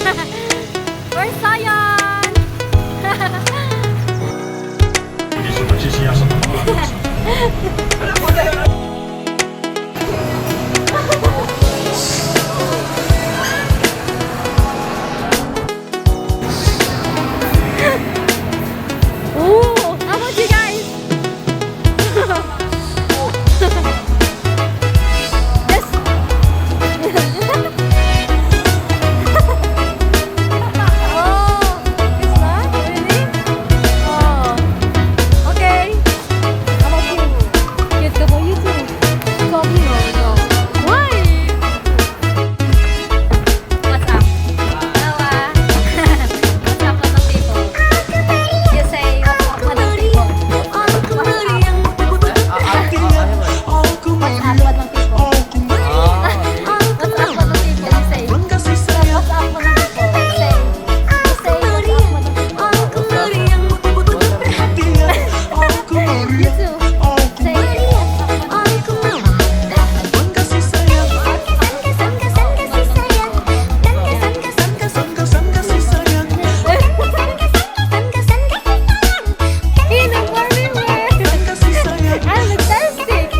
Where's Sayan? 你什么机器要什么？Ooh, how about you guys? Yes. Oh, it's not really? Oh, okay. How about you? Yes, go for you too. Go me, no. Why? What's up? Hello, what's up, other people? You say what's up, other people? What's up, other people? What's up, other people? You say. What's up, other people? Say. You say what's up, other people? You too. Say what's up, other people?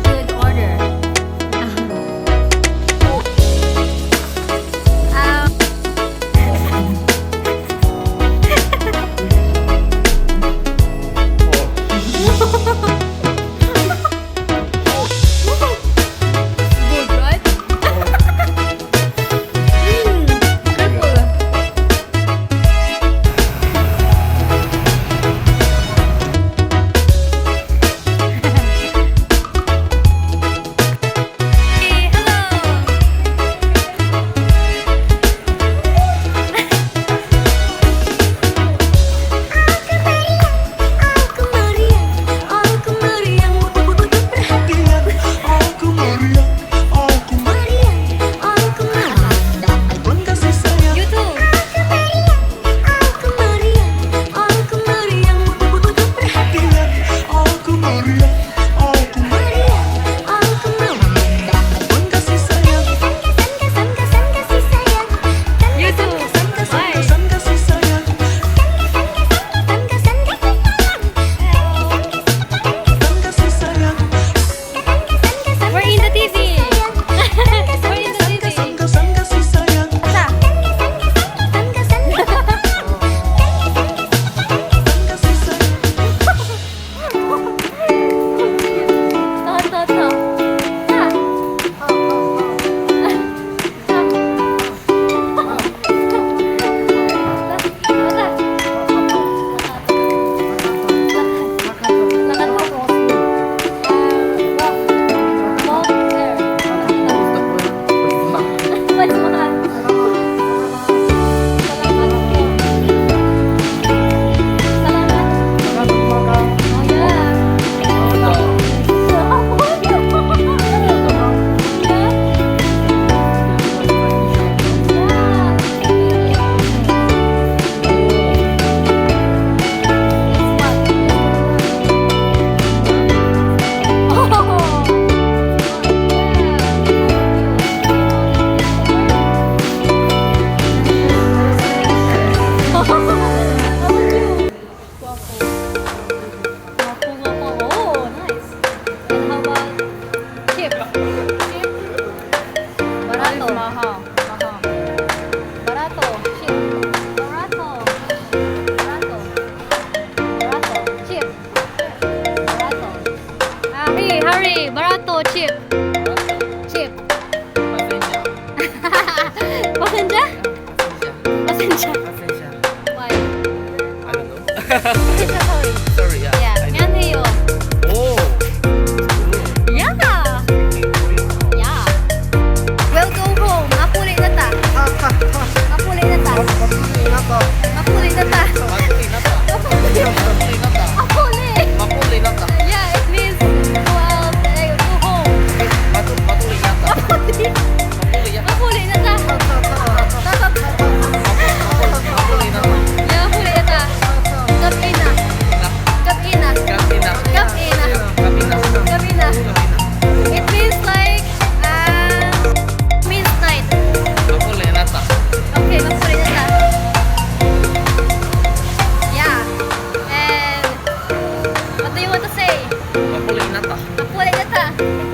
Good order. Good, right? Hey, hello. You too. You too. Why? We're in the TV. We're in the TV. What's up? Stop. Yeah. Lakad mo. Walk there. Let's mahal. Salamat. Oh, yeah. Oh, nice. And how about chip? Barato. Barato. Chip. Barato. Chip. Barato. Hurry. Barato. Chip. Pasensya? Why? Pasensya, sorry. Sorry, yeah. Yeah. 미안해요. Oh. Yeah. Yeah. We'll go home. Mapulit na ta. Mapulit na ta. Mapulit na ta. Mapulit. Yeah, it means go out, go home. 아,